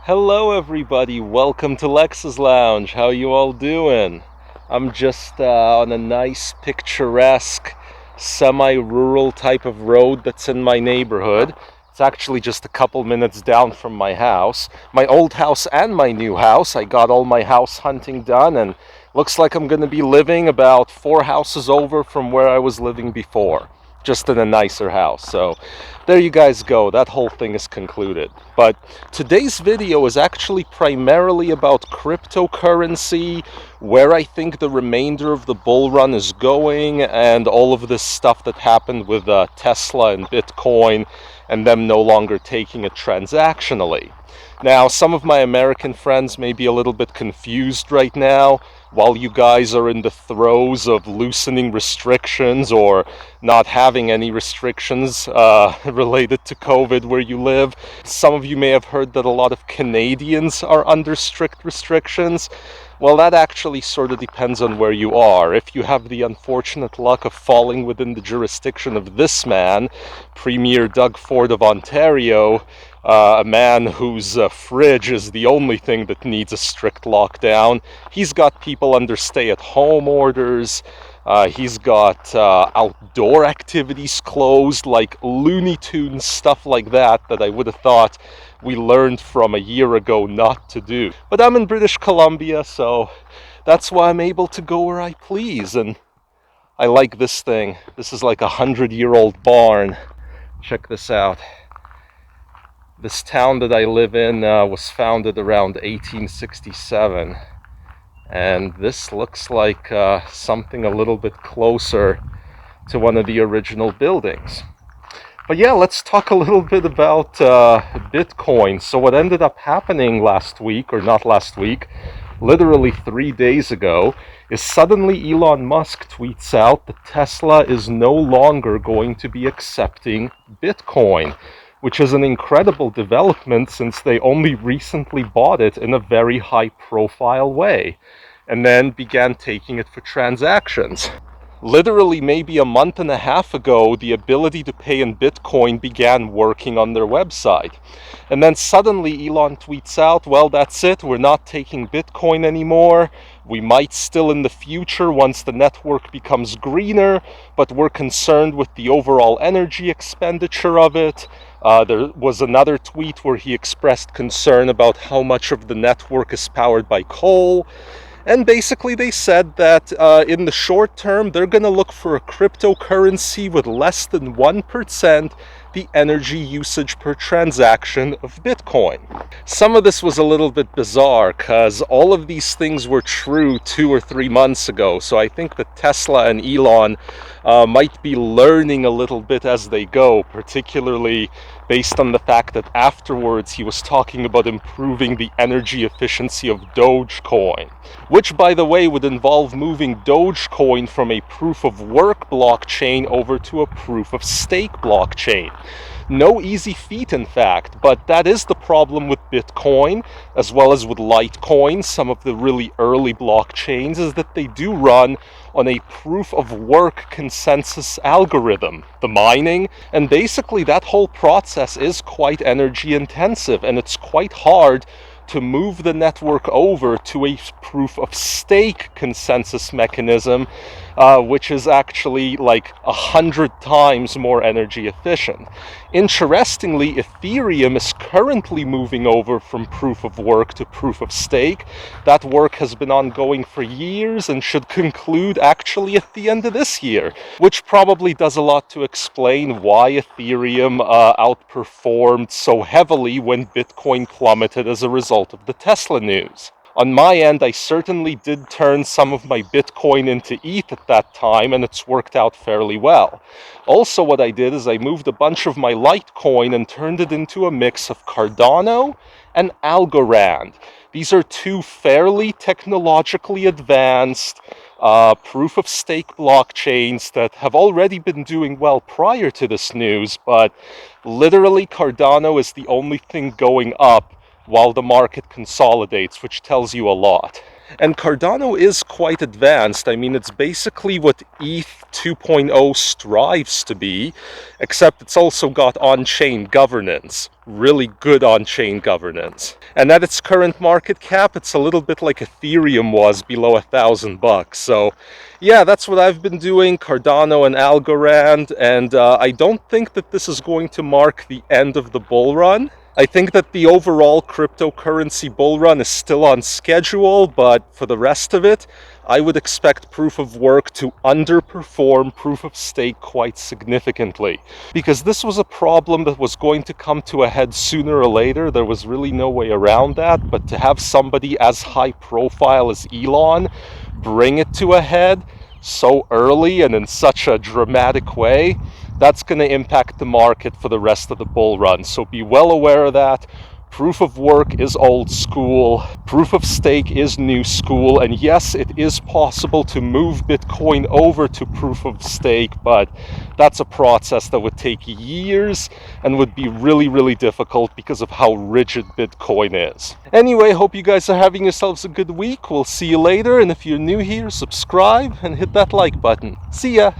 Hello everybody, welcome to Lex's Lounge. How you all doing? I'm just on a nice picturesque semi-rural type of road that's in my neighborhood. It's actually just a couple minutes down from my house. My old house and my new house. I got all my house hunting done and looks like I'm going to be living about 4 houses over from where I was living before. Just in a nicer house. So there you guys go. That whole thing is concluded. But today's video is actually primarily about cryptocurrency, where I think the remainder of the bull run is going, and all of this stuff that happened with Tesla and Bitcoin and them no longer taking it transactionally. Now, some of my American friends may be a little bit confused right now while you guys are in the throes of loosening restrictions or not having any restrictions related to COVID where you live. Some of you may have heard that a lot of Canadians are under strict restrictions. Well, that actually sort of depends on where you are. If you have the unfortunate luck of falling within the jurisdiction of this man, Premier Doug Ford of Ontario, a man whose fridge is the only thing that needs a strict lockdown. He's got people under stay-at-home orders. He's got outdoor activities closed, like Looney Tunes, stuff like that I would have thought we learned from a year ago not to do. But I'm in British Columbia, so that's why I'm able to go where I please. And I like this thing. This is like 100-year-old barn. Check this out. This town that I live in was founded around 1867, and this looks like something a little bit closer to one of the original buildings. But yeah, let's talk a little bit about Bitcoin. So what ended up happening last week, or not last week, literally 3 days ago, is suddenly Elon Musk tweets out that Tesla is no longer going to be accepting Bitcoin, which is an incredible development since they only recently bought it in a very high-profile way, and then began taking it for transactions. Literally maybe a month and a half ago, the ability to pay in Bitcoin began working on their website. And then suddenly Elon tweets out, well, that's it, we're not taking Bitcoin anymore. We might still in the future once the network becomes greener, but we're concerned with the overall energy expenditure of it. There was another tweet where he expressed concern about how much of the network is powered by coal. And basically they said that in the short term, they're going to look for a cryptocurrency with less than 1% the energy usage per transaction of Bitcoin. Some of this was a little bit bizarre because all of these things were true 2 or 3 months ago. So I think that Tesla and Elon might be learning a little bit as they go, particularly based on the fact that afterwards he was talking about improving the energy efficiency of Dogecoin, which, by the way, would involve moving Dogecoin from a proof of work blockchain over to a proof of stake blockchain. No easy feat, in fact, but that is the problem with Bitcoin, as well as with Litecoin, some of the really early blockchains, is that they do run on a proof of work consensus algorithm, the mining, and basically that whole process is quite energy intensive, and it's quite hard to move the network over to a proof of stake consensus mechanism, which is actually like 100 times more energy efficient. Interestingly, Ethereum is currently moving over from proof of work to proof of stake. That work has been ongoing for years and should conclude actually at the end of this year, which probably does a lot to explain why Ethereum outperformed so heavily when Bitcoin plummeted as a result of the Tesla news. On my end, I certainly did turn some of my Bitcoin into ETH at that time, and it's worked out fairly well. Also, what I did is I moved a bunch of my Litecoin and turned it into a mix of Cardano and Algorand. These are two fairly technologically advanced proof of stake blockchains that have already been doing well prior to this news, but literally Cardano is the only thing going up while the market consolidates, which tells you a lot. And Cardano is quite advanced. I mean, it's basically what ETH 2.0 strives to be, except it's also got on-chain governance. really good on-chain governance. And at its current market cap, it's a little bit like Ethereum was below $1,000. So yeah, that's what I've been doing, Cardano and Algorand, and I don't think that this is going to mark the end of the bull run. I think that the overall cryptocurrency bull run is still on schedule, but for the rest of it, I would expect proof of work to underperform proof of stake quite significantly. Because this was a problem that was going to come to a head sooner or later. There was really no way around that, but to have somebody as high profile as Elon bring it to a head so early and in such a dramatic way, that's going to impact the market for the rest of the bull run. So be well aware of that. Proof of work is old school, proof of stake is new school, and yes, it is possible to move Bitcoin over to proof of stake, but that's a process that would take years and would be really, really difficult because of how rigid Bitcoin is. Anyway, hope you guys are having yourselves a good week. We'll see you later, and if you're new here, subscribe and hit that like button. See ya!